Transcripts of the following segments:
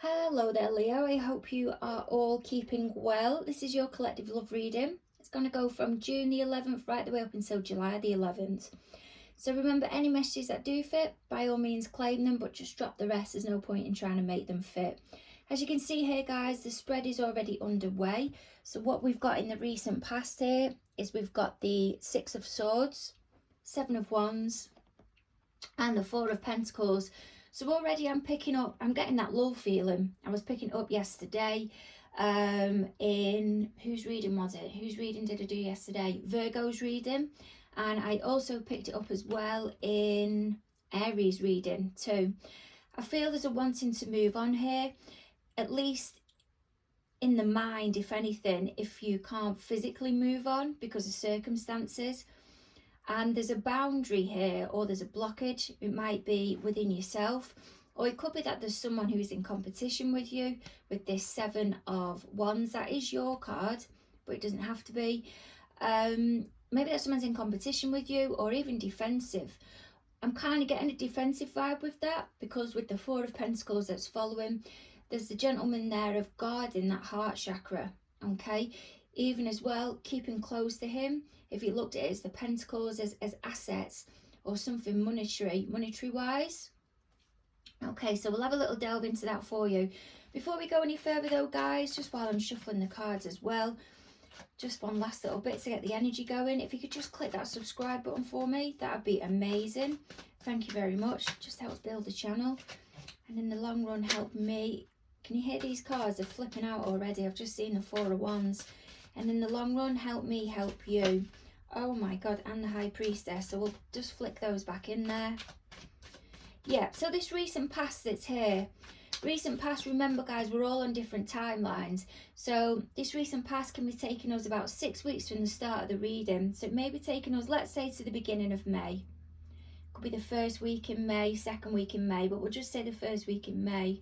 Hello there, Leo. I hope you are all keeping well. This is your collective love reading. It's going to go from June the 11th right the way up until July the 11th. So remember, any messages that do fit, by all means claim them, but just drop the rest. There's no point in trying to make them fit. As you can see here, guys, the spread is already underway. So what we've got in the recent past here is we've got the Six of Swords, Seven of Wands, and the Four of Pentacles. So already I'm getting that lull feeling. I was picking up yesterday in, whose reading was it? Whose reading did I do yesterday? Virgo's reading. And I also picked it up as well in Aries reading too. I feel there's a wanting to move on here, at least in the mind, if anything, if you can't physically move on because of circumstances. And there's a boundary here, or there's a blockage. It might be within yourself, or it could be that there's someone who is in competition with you with this Seven of Wands. That is your card, but it doesn't have to be. Maybe that someone's in competition with you, or even defensive. I'm kind of getting a defensive vibe with that, because with the Four of Pentacles that's following, there's the gentleman there of guarding that heart chakra, okay? Even as well, keeping close to him. If you looked at it as the Pentacles as assets or something monetary wise. Okay, so we'll have a little delve into that for you. Before we go any further though, guys, just while I'm shuffling the cards as well, just one last little bit to get the energy going. If you could just click that subscribe button for me, that would be amazing. Thank you very much. Just helps build the channel, and in the long run help me. Can you hear these cards? They're flipping out already. I've just seen the Four of Wands. And in the long run, help me help you. Oh my God, and the High Priestess. So we'll just flick those back in there. Yeah, so this recent past that's here. Recent past, remember guys, we're all on different timelines. So this recent past can be taking us about 6 weeks from the start of the reading. So it may be taking us, let's say, to the beginning of May. Could be the first week in May, second week in May, but we'll just say the first week in May.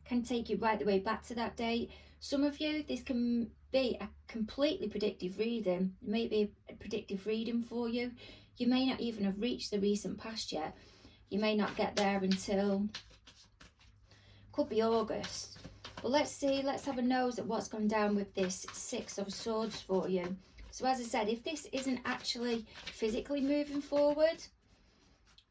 Can take you right the way back to that date. Some of you, this can be a completely predictive reading. It may be a predictive reading for you. You may not even have reached the recent past yet. You may not get there until, could be August. But let's see, let's have a nose at what's gone down with this Six of Swords for you. So as I said, if this isn't actually physically moving forward,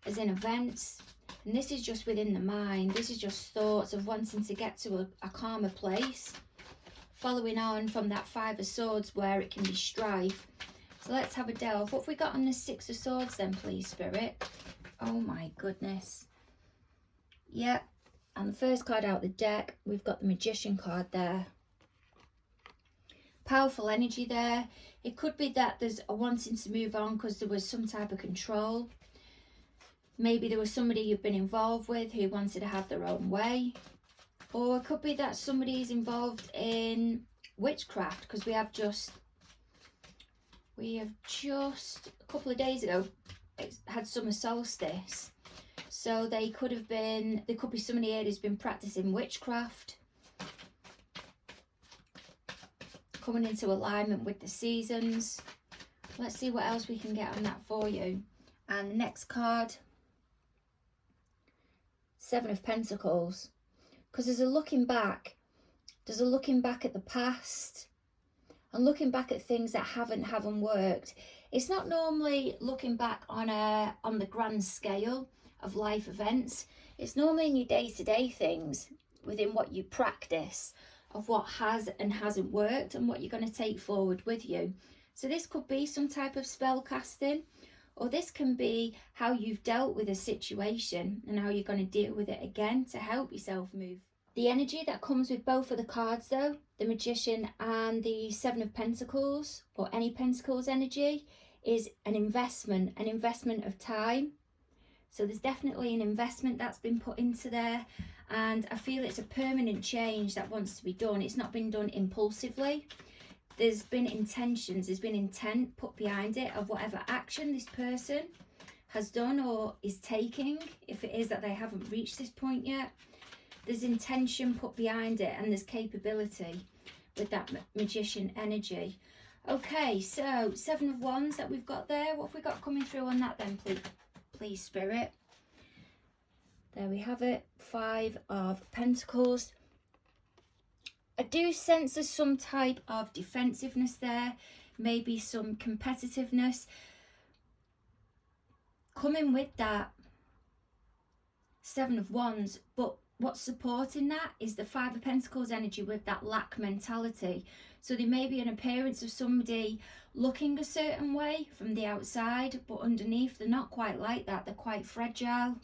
as in events, and this is just within the mind, this is just thoughts of wanting to get to a calmer place, following on from that Five of Swords where it can be strife. So let's have a delve. What have we got on the Six of Swords then, please, Spirit? Oh my goodness. Yeah, and the first card out the deck, we've got the Magician card there. Powerful energy there. It could be that there's a wanting to move on because there was some type of control. Maybe there was somebody you've been involved with who wanted to have their own way. Or it could be that somebody is involved in witchcraft, because we have just a couple of days ago had summer solstice. So there could be somebody here who's been practicing witchcraft, coming into alignment with the seasons. Let's see what else we can get on that for you. And the next card, Seven of Pentacles, because there's a looking back at the past and looking back at things that haven't worked. It's not normally looking back on the grand scale of life events. It's normally in your day-to-day things, within what you practice, of what has and hasn't worked and what you're going to take forward with you. So this could be some type of spell casting, or this can be how you've dealt with a situation and how you're going to deal with it again to help yourself move. The energy that comes with both of the cards though, the Magician and the Seven of Pentacles, or any Pentacles energy, is an investment of time. So there's definitely an investment that's been put into there, and I feel it's a permanent change that wants to be done. It's not been done impulsively. There's been intentions, there's been intent put behind it of whatever action this person has done or is taking, if it is that they haven't reached this point yet. There's intention put behind it, and there's capability with that Magician energy. Okay, so Seven of Wands that we've got there. What have we got coming through on that then, please, Spirit? There we have it. Five of Pentacles. I do sense there's some type of defensiveness there, maybe some competitiveness. Coming with that Seven of Wands, but what's supporting that is the Five of Pentacles energy with that lack mentality. So there may be an appearance of somebody looking a certain way from the outside, but underneath they're not quite like that. They're quite fragile.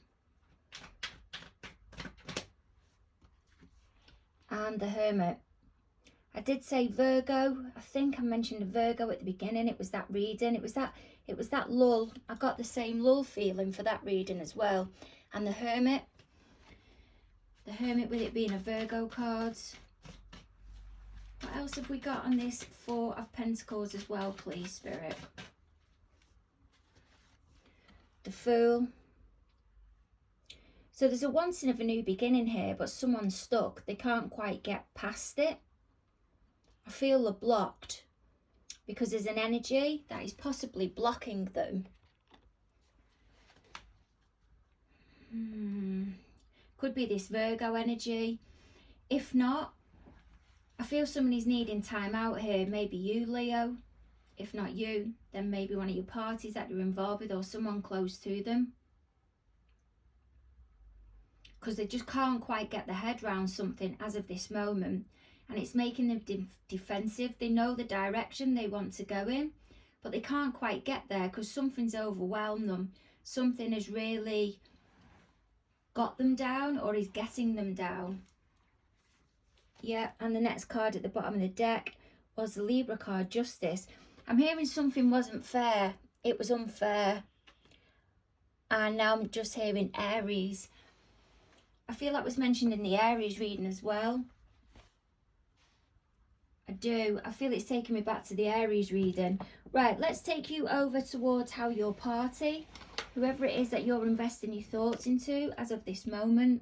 And the Hermit. I did say Virgo. I think I mentioned a Virgo at the beginning. It was that reading. It was that lull. I got the same lull feeling for that reading as well. And the Hermit. The Hermit with it being a Virgo card. What else have we got on this Four of Pentacles as well, please, Spirit? The Fool. So there's a wanting of a new beginning here, but someone's stuck. They can't quite get past it. I feel they're blocked because there's an energy that is possibly blocking them. Could be this Virgo energy. If not, I feel somebody's needing time out here. Maybe you, Leo. If not you, then maybe one of your parties that you're involved with or someone close to them. Because they just can't quite get their head around something as of this moment. And it's making them defensive. They know the direction they want to go in, but they can't quite get there because something's overwhelmed them. Something has really got them down or is getting them down. Yeah, and the next card at the bottom of the deck was the Libra card, Justice. I'm hearing something wasn't fair. It was unfair. And now I'm just hearing Aries. I feel that was mentioned in the Aries reading as well. I do. I feel it's taking me back to the Aries reading. Right, let's take you over towards how your party, whoever it is that you're investing your thoughts into as of this moment.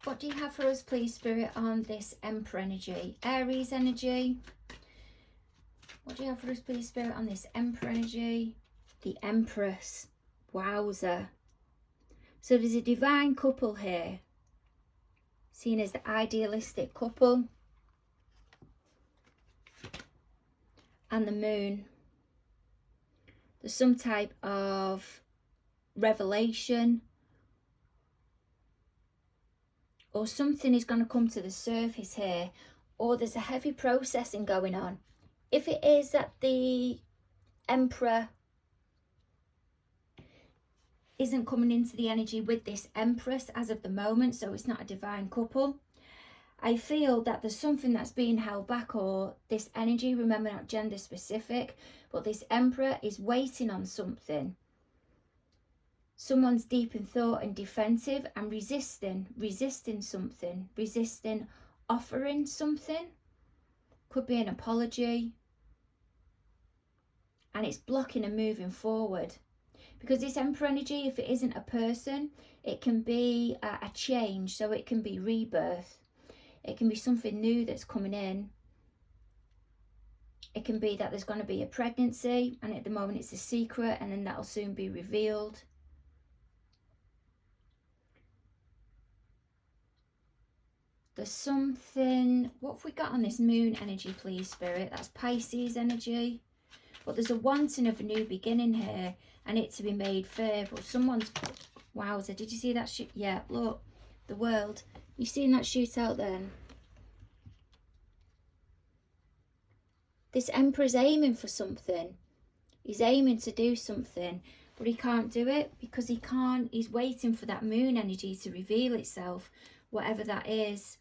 What do you have for us, please, Spirit, on this Emperor energy? Aries energy. What do you have for us, please, Spirit, on this Emperor energy? The Empress. Wowzer. So there's a divine couple here, seen as the idealistic couple. And the Moon. There's some type of revelation or something is going to come to the surface here, or there's a heavy processing going on. If it is that the Emperor isn't coming into the energy with this Empress as of the moment, so it's not a divine couple, I feel that there's something that's being held back, or this energy, remember, not gender specific, but this Emperor is waiting on something. Someone's deep in thought and defensive and resisting something, offering something. Could be an apology. And it's blocking and moving forward. Because this Emperor energy, if it isn't a person, it can be a change, so it can be rebirth. It can be something new that's coming in. It can be that there's going to be a pregnancy and at the moment it's a secret and then that'll soon be revealed. There's something, what have we got on this Moon energy, please, Spirit? That's Pisces energy. But there's a wanting of a new beginning here and it to be made fair. But someone's, wowzer, did you see that? Yeah, look, the World. You seen that shootout then? This Emperor's aiming for something. He's aiming to do something, but he can't do it because he's waiting for that Moon energy to reveal itself, whatever that is.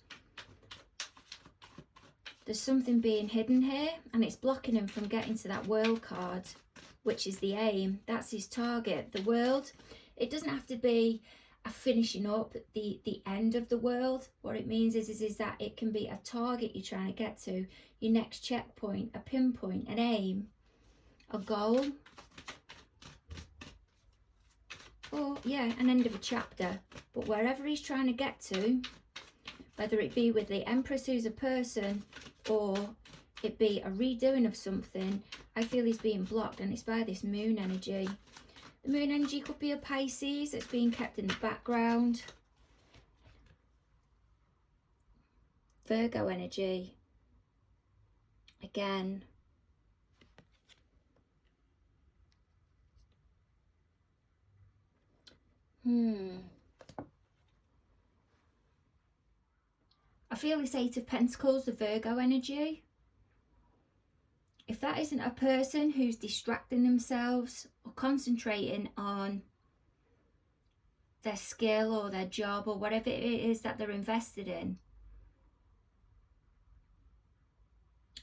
There's something being hidden here and it's blocking him from getting to that World card, which is the aim. That's his target, the World. It doesn't have to be a finishing up, the end of the world. What it means is that it can be a target you're trying to get to, your next checkpoint, a pinpoint, an aim, a goal, or yeah, an end of a chapter. But wherever he's trying to get to, whether it be with the Empress who's a person or it be a redoing of something, I feel he's being blocked, and it's by this Moon energy. The Moon energy could be a Pisces that's being kept in the background. Virgo energy. Again. I feel this Eight of Pentacles, the Virgo energy. If that isn't a person who's distracting themselves or concentrating on their skill or their job or whatever it is that they're invested in,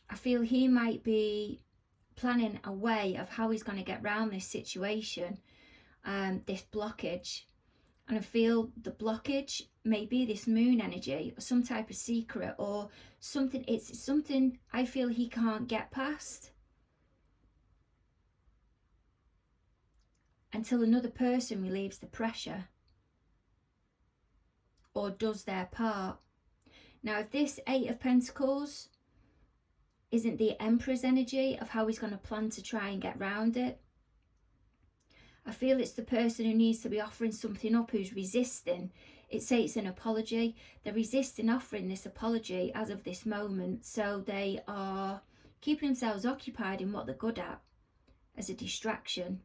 I feel he might be planning a way of how he's going to get around this situation, this blockage. And I feel the blockage may be this moon energy or some type of secret or something. It's something I feel he can't get past until another person relieves the pressure or does their part. Now, if this Eight of Pentacles isn't the Emperor's energy of how he's going to plan to try and get round it, I feel it's the person who needs to be offering something up who's resisting. It's an apology. They're resisting offering this apology as of this moment. So they are keeping themselves occupied in what they're good at as a distraction.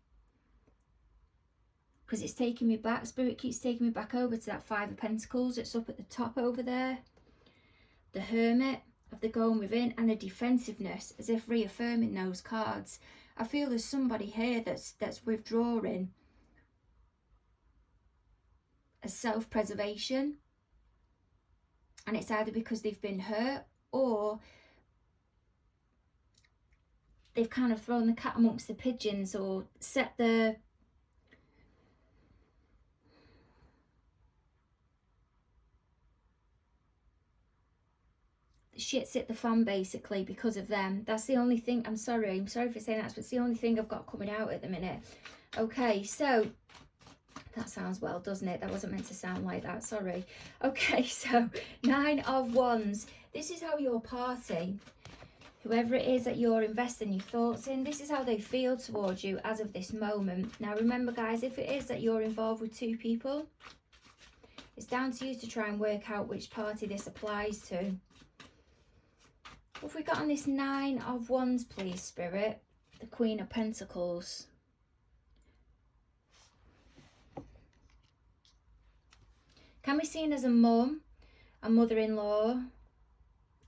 Because it's taking me back, Spirit keeps taking me back over to that Five of Pentacles. It's up at the top over there. The Hermit of the going within and the defensiveness, as if reaffirming those cards. I feel there's somebody here that's withdrawing as self-preservation, and it's either because they've been hurt or they've kind of thrown the cat amongst the pigeons or set the shit's hit the fan basically because of them. That's the only thing. I'm sorry for saying that, but it's the only thing I've got coming out at the minute. Okay, so that sounds well, doesn't it? That wasn't meant to sound like that, sorry. Okay, so Nine of Wands. This is how your party, whoever it is that you're investing your thoughts in, this is how they feel towards you as of this moment. Now remember guys, if it is that you're involved with two people, it's down to you to try and work out which party this applies to. What have we got on this Nine of Wands, please, Spirit? The Queen of Pentacles. Can be seen as a mum, a mother-in-law,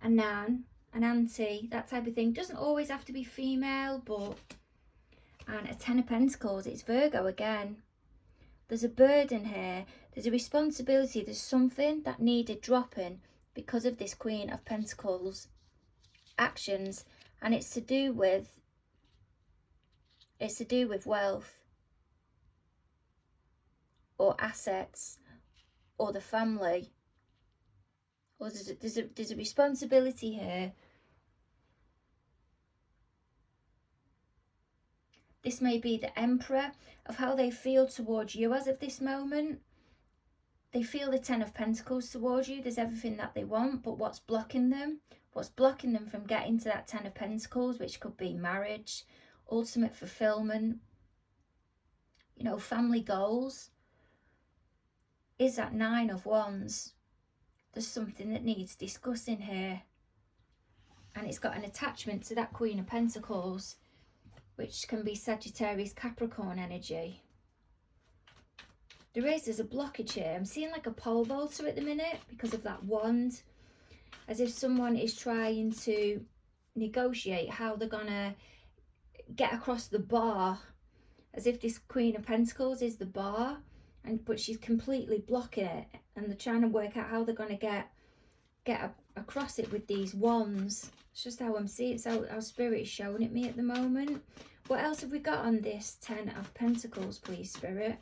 a nan, an auntie, that type of thing. Doesn't always have to be female, but... And a Ten of Pentacles, it's Virgo again. There's a burden here. There's a responsibility. There's something that needed dropping because of this Queen of Pentacles actions, and it's to do with wealth or assets or the family, or there's a responsibility here. This may be the Emperor of how they feel towards you as of this moment. They feel the Ten of Pentacles towards you. There's everything that they want, but what's blocking them? What's blocking them from getting to that Ten of Pentacles, which could be marriage, ultimate fulfillment, you know, family goals, is that Nine of Wands. There's something that needs discussing here. And it's got an attachment to that Queen of Pentacles, which can be Sagittarius, Capricorn energy. There's a blockage here. I'm seeing like a pole vaulter at the minute because of that wand. As if someone is trying to negotiate how they're gonna get across the bar. As if this Queen of Pentacles is the bar, but she's completely blocking it, and they're trying to work out how they're gonna get across it with these wands. It's just how I'm seeing it. So our Spirit is showing it me at the moment. What else have we got on this Ten of Pentacles, please, Spirit?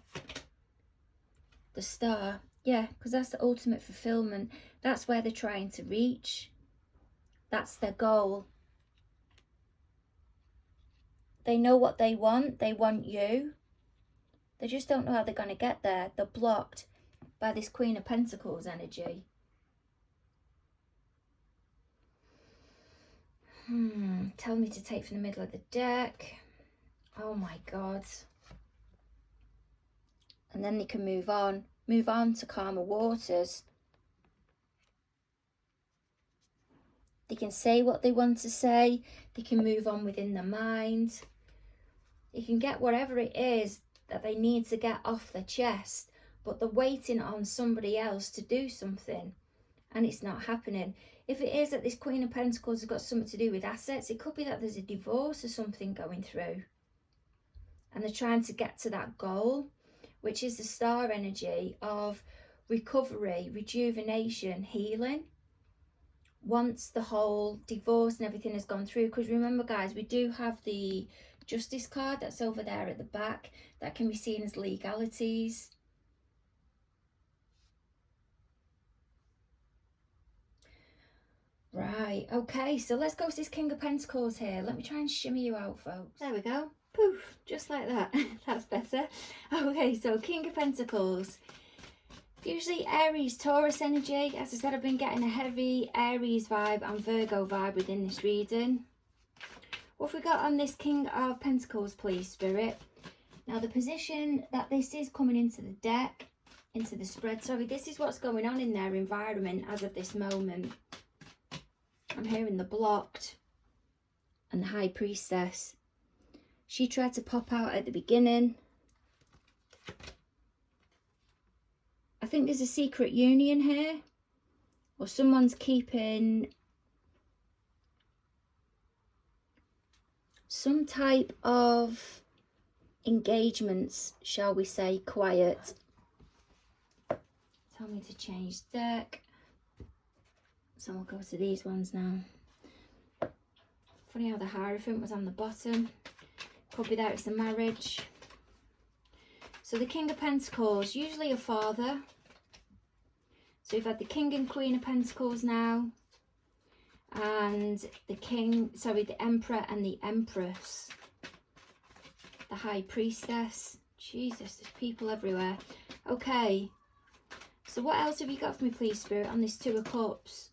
The Star. Yeah, because that's the ultimate fulfillment. That's where they're trying to reach. That's their goal. They know what they want. They want you. They just don't know how they're going to get there. They're blocked by this Queen of Pentacles energy. Tell me to take from the middle of the deck. Oh my God. And then they can move on to calmer waters. They can say what they want to say. They can move on within their mind. They can get whatever it is that they need to get off their chest, but they're waiting on somebody else to do something, and it's not happening. If it is that this Queen of Pentacles has got something to do with assets, it could be that there's a divorce or something going through, and they're trying to get to that goal, which is the star energy of recovery, rejuvenation, healing, once the whole divorce and everything has gone through. Because remember, guys, we do have the Justice card that's over there at the back. That can be seen as legalities. Right, okay, so let's go to this King of Pentacles here. Let me try and shimmy you out, folks. There we go. Poof, just like that. That's better. Okay, so King of Pentacles. Usually Aries, Taurus energy. As I said, I've been getting a heavy Aries vibe and Virgo vibe within this reading. What have we got on this King of Pentacles, please, Spirit? Now, the position that this is coming into the deck, into the spread, sorry, this is what's going on in their environment as of this moment. I'm hearing the Blocked and the High Priestess. She tried to pop out at the beginning. I think there's a secret union here, or someone's keeping some type of engagements, shall we say, quiet. Tell me to change deck. So we'll go to these ones now. Funny how the Hierophant was on the bottom. Could be that it's a marriage. So the King of Pentacles, usually a father. So we've had the King and Queen of Pentacles now. And the Emperor and the Empress. The High Priestess. Jesus, there's people everywhere. Okay. So what else have you got for me, please, Spirit, on this Two of Cups?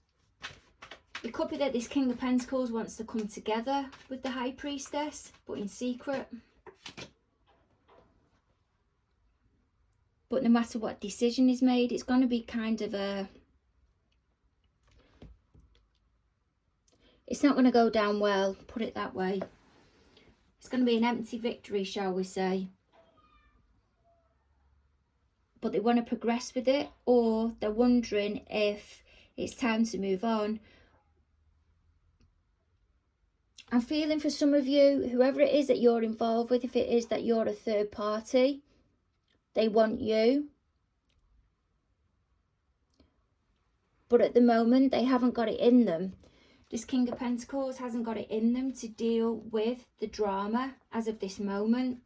It could be that this King of Pentacles wants to come together with the High Priestess, but in secret. But no matter what decision is made, it's going to be kind of a... It's not going to go down well, put it that way. It's going to be an empty victory, shall we say. But they want to progress with it, or they're wondering if it's time to move on. I'm feeling for some of you, whoever it is that you're involved with, if it is that you're a third party, they want you. But at the moment, they haven't got it in them. This King of Pentacles hasn't got it in them to deal with the drama as of this moment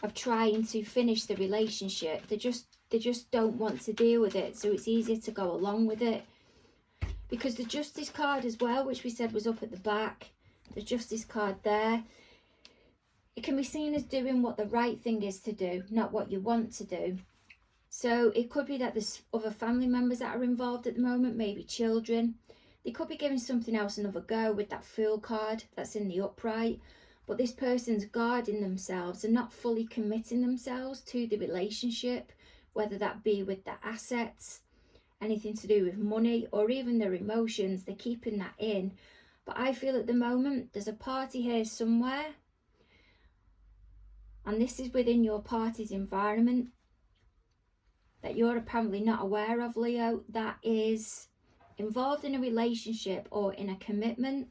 of trying to finish the relationship. They just don't want to deal with it, so it's easier to go along with it. Because the Justice card as well, which we said was up at the back, the Justice card there, it can be seen as doing what the right thing is to do, not what you want to do. So it could be that there's other family members that are involved at the moment, maybe children. They could be giving something else another go with that Fool card that's in the upright. But this person's guarding themselves and not fully committing themselves to the relationship, whether that be with their assets, anything to do with money, or even their emotions. They're keeping that in. But I feel at the moment there's a party here somewhere, and this is within your party's environment, that you're apparently not aware of, Leo, that is involved in a relationship or in a commitment.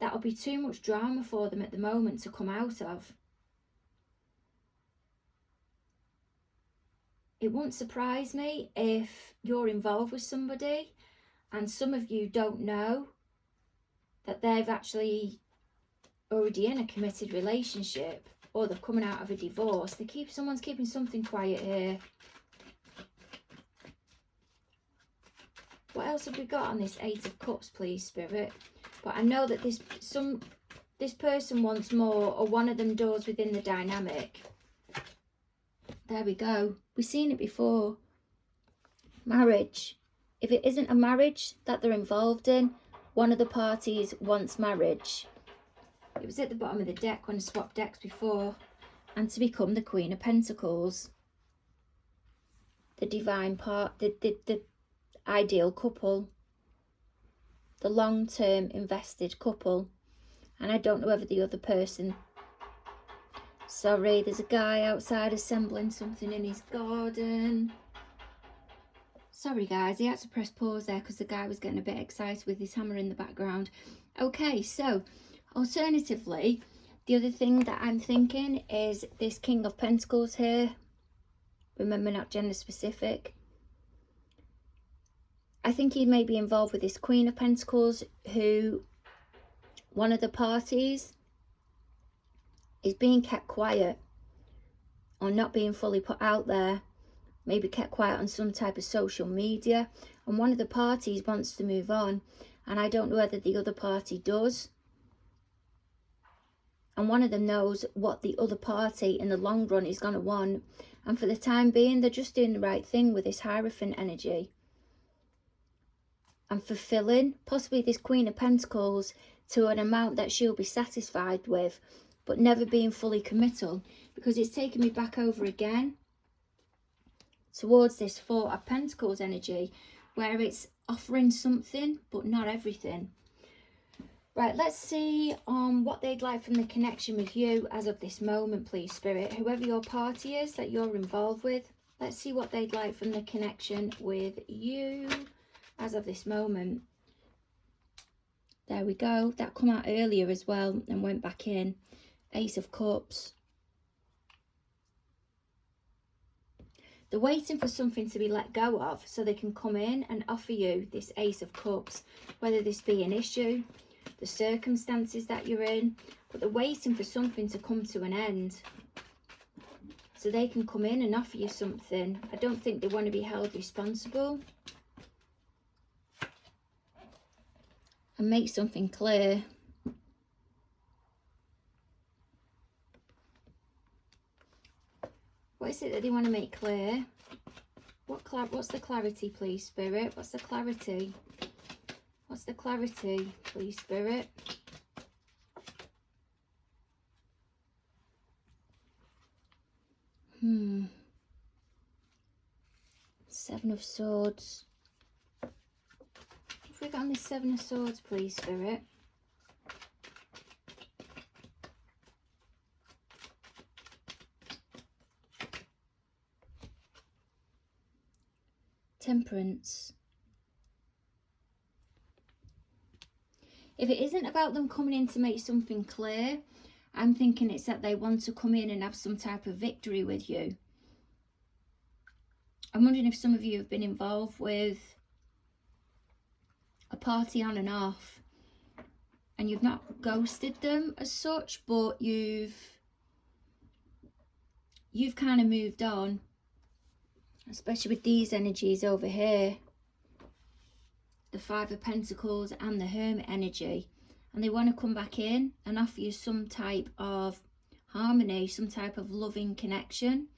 That'll be too much drama for them at the moment to come out of. It won't surprise me if you're involved with somebody and some of you don't know that they've actually already in a committed relationship, or they're coming out of a divorce. Someone's keeping something quiet here. What else have we got on this Eight of Cups, please, Spirit? But I know that this person wants more, or one of them doors within the dynamic. There we go. We've seen it before. Marriage. If it isn't a marriage that they're involved in, one of the parties wants marriage. It was at the bottom of the deck when I swapped decks before. And to become the Queen of Pentacles. The divine part, the ideal couple. the long-term invested couple. And I don't know whether the other person... Sorry, there's a guy outside assembling something in his garden. Sorry guys, he had to press pause there because the guy was getting a bit excited with his hammer in the background. Okay, so alternatively, the other thing that I'm thinking is this King of Pentacles here. Remember, not gender specific. I think he may be involved with this Queen of Pentacles, who one of the parties is being kept quiet or not being fully put out there. Maybe kept quiet on some type of social media, and one of the parties wants to move on, and I don't know whether the other party does. And one of them knows what the other party in the long run is going to want, and for the time being they're just doing the right thing with this Hierophant energy and fulfilling possibly this Queen of Pentacles to an amount that she'll be satisfied with, but never being fully committal, because it's taken me back over again towards this Four of Pentacles energy, where it's offering something but not everything. Right, let's see what they'd like from the connection with you as of this moment, please, Spirit. Whoever your party is that you're involved with, let's see what they'd like from the connection with you as of this moment. There we go. That come out earlier as well and went back in. Ace of Cups. They're waiting for something to be let go of so they can come in and offer you this Ace of Cups, whether this be an issue, the circumstances that you're in, but they're waiting for something to come to an end so they can come in and offer you something. I don't think they want to be held responsible and make something clear. What is it that they want to make clear? What's the clarity, please, Spirit? What's the clarity? What's the clarity, please, Spirit? Seven of Swords. What have we got on this Seven of Swords, please, Spirit? Temperance. If it isn't about them coming in to make something clear, I'm thinking it's that they want to come in and have some type of victory with you. I'm wondering if some of you have been involved with a party on and off, and you've not ghosted them as such, but you've kind of moved on, especially with these energies over here, the Five of Pentacles and the Hermit energy, and they want to come back in and offer you some type of harmony, some type of loving connection,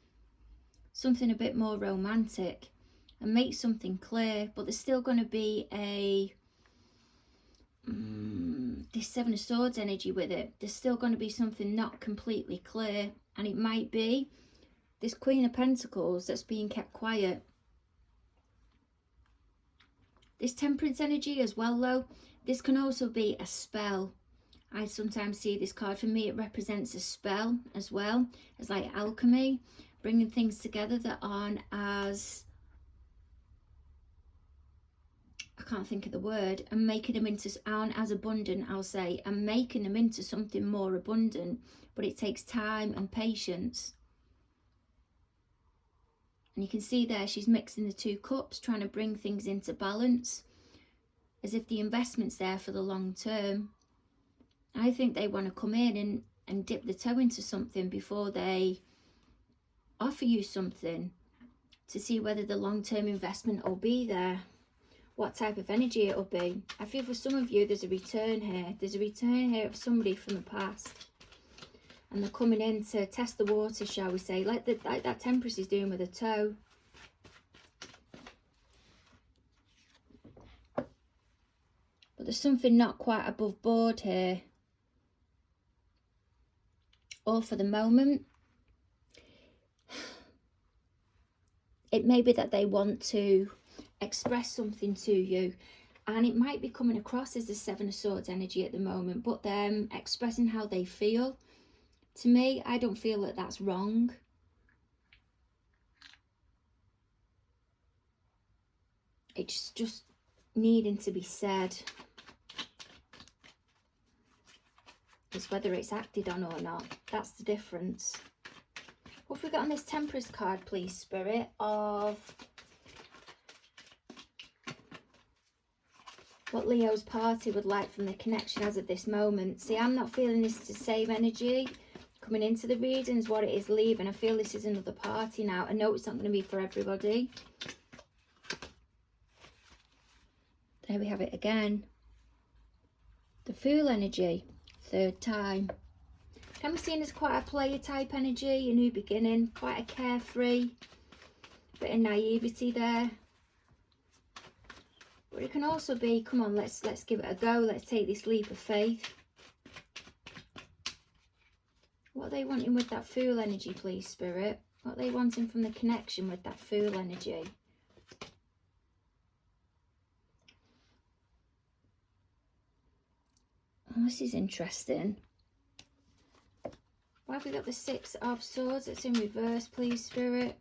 something a bit more romantic, and make something clear. But there's still going to be a this Seven of Swords energy with it. There's still going to be something not completely clear, and it might be this Queen of Pentacles that's being kept quiet. This Temperance energy as well, though, this can also be a spell. I sometimes see this card. For me, it represents a spell as well, as like alchemy, bringing things together that aren't as, I can't think of the word, and making them into, aren't as abundant, I'll say, and making them into something more abundant, but it takes time and patience. And you can see there she's mixing the two cups, trying to bring things into balance, as if the investment's there for the long term. I think they want to come in and dip the toe into something before they offer you something, to see whether the long-term investment will be there, what type of energy it will be. I feel for some of you there's a return here. There's a return here of somebody from the past, and they're coming in to test the water, shall we say, like that Temperance is doing with a toe. But there's something not quite above board here. Or for the moment, it may be that they want to express something to you, And it might be coming across as the Seven of Swords energy at the moment, but them expressing how they feel. To me, I don't feel that that's wrong. It's just needing to be said. It's whether it's acted on or not. That's the difference. What have we got on this Temperance card, please, Spirit? Of what Leo's party would like from the connection as of this moment. See, I'm not feeling this is the same energy coming into the readings, what it is leaving. I feel this is another party now. I know it's not going to be for everybody. There we have it again. The Fool energy, third time. Can be seen as quite a player type energy, a new beginning, quite a carefree, bit of naivety there. But it can also be, come on, let's give it a go. Let's take this leap of faith. What are they wanting with that Fool energy, please, Spirit? What are they wanting from the connection with that Fool energy? Oh, this is interesting. Why have we got the Six of Swords? It's in reverse, please, Spirit.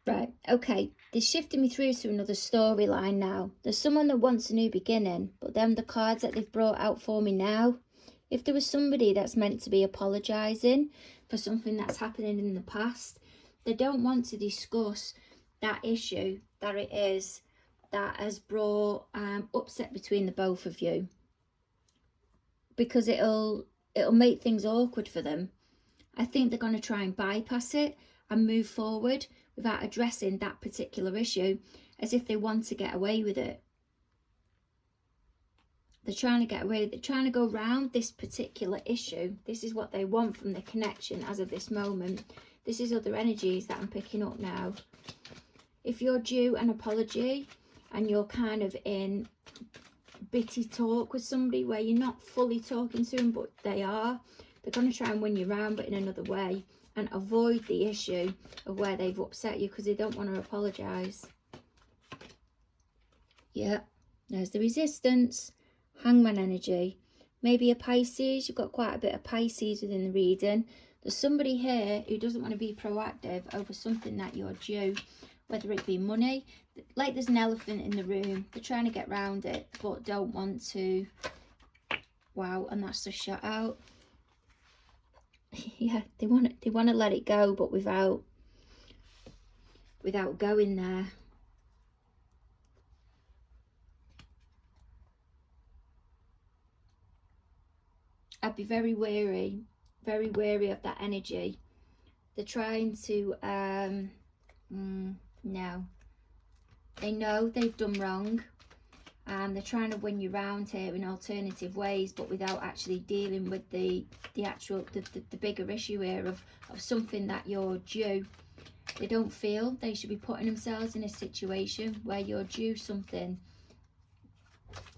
Right, okay, they're shifting me through to another storyline now. There's someone that wants a new beginning, but then the cards that they've brought out for me now, if there was somebody that's meant to be apologising for something that's happening in the past, they don't want to discuss that issue that it is that has brought upset between the both of you, because it'll make things awkward for them. I think they're going to try and bypass it and move forward without addressing that particular issue, as if they want to get away with it. They're trying to get away, they're trying to go around this particular issue. This is what they want from the connection as of this moment. This is other energies that I'm picking up now. If you're due an apology and you're kind of in bitty talk with somebody where you're not fully talking to them, but they are, they're going to try and win you around, but in another way, and avoid the issue of where they've upset you because they don't want to apologise. Yeah, there's the Resistance. Hangman energy. Maybe a Pisces. You've got quite a bit of Pisces within the reading. There's somebody here who doesn't want to be proactive over something that you're due, whether it be money. Like there's an elephant in the room. They're trying to get round it, but don't want to. Wow, and that's just shut out. Yeah, they want to let it go, but without going there. I'd be very wary of that energy. They're trying to, no. They know they've done wrong, and they're trying to win you round here in alternative ways, but without actually dealing with the bigger issue here of something that you're due. They don't feel they should be putting themselves in a situation where you're due something,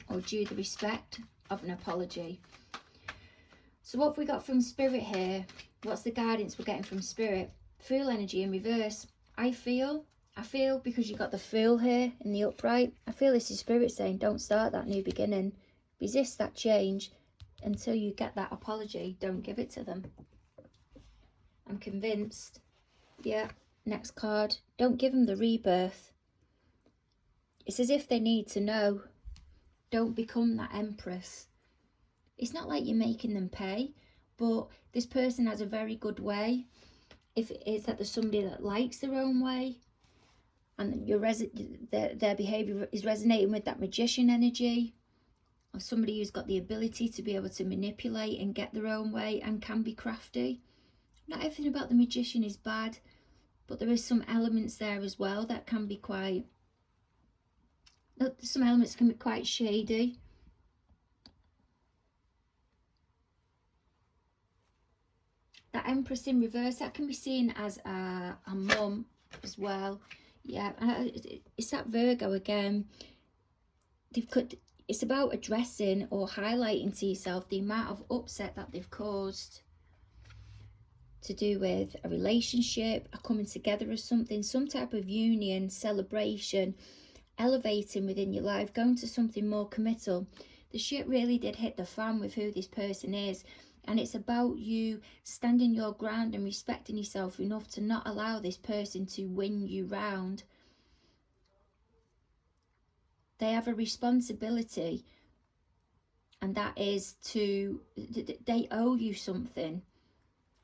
or due the respect of an apology. So what have we got from Spirit here? What's the guidance we're getting from Spirit? Fool energy in reverse. I feel, because you got the Fool here in the upright, I feel this is Spirit saying, don't start that new beginning. Resist that change until you get that apology. Don't give it to them. I'm convinced. Yeah, next card. Don't give them the rebirth. It's as if they need to know. Don't become that Empress. It's not like you're making them pay, but this person has a very good way. If it is that there's somebody that likes their own way, and their behaviour is resonating with that Magician energy, or somebody who's got the ability to be able to manipulate and get their own way and can be crafty. Not everything about the Magician is bad, but there is some elements there as well that can be quite, some elements can be quite shady. That Empress in reverse, that can be seen as a mum as well. Yeah, it's that Virgo again. It's about addressing or highlighting to yourself the amount of upset that they've caused, to do with a relationship, a coming together of something, some type of union, celebration, elevating within your life, going to something more committal. The shit really did hit the fan with who this person is. And it's about you standing your ground and respecting yourself enough to not allow this person to win you round. They have a responsibility, and that is they owe you something.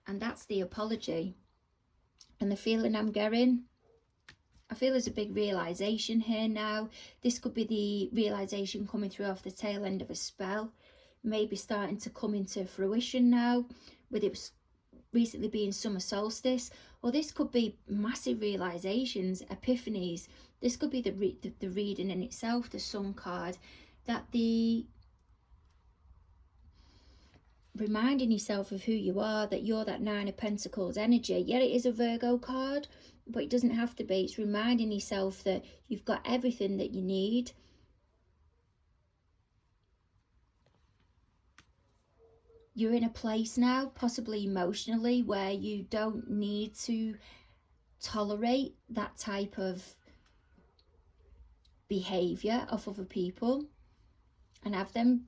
And that's the apology. And the feeling I'm getting, I feel there's a big realisation here now. This could be the realisation coming through off the tail end of a spell. Maybe starting to come into fruition now, with it recently being summer solstice. Or this could be massive realisations, epiphanies. This could be the reading in itself, the Sun card, that the reminding yourself of who you are, that you're that Nine of Pentacles energy. Yeah, it is a Virgo card, but it doesn't have to be. It's reminding yourself that you've got everything that you need. You're in a place now, possibly emotionally, where you don't need to tolerate that type of behaviour of other people and have them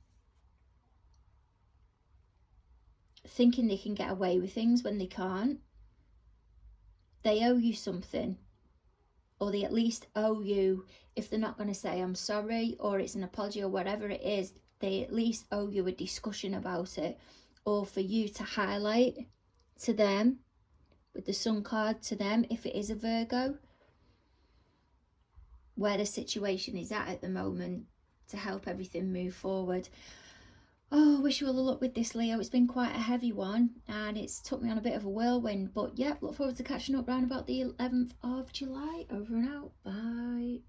thinking they can get away with things when they can't. They owe you something, or they at least owe you, if they're not going to say I'm sorry or it's an apology or whatever it is, they at least owe you a discussion about it, or for you to highlight to them with the Sun card, to them, if it is a Virgo, where the situation is at the moment, to help everything move forward. Oh, wish you all the luck with this, Leo. It's been quite a heavy one, and it's took me on a bit of a whirlwind. But yeah, look forward to catching up round about the 11th of July. Over and out. Bye.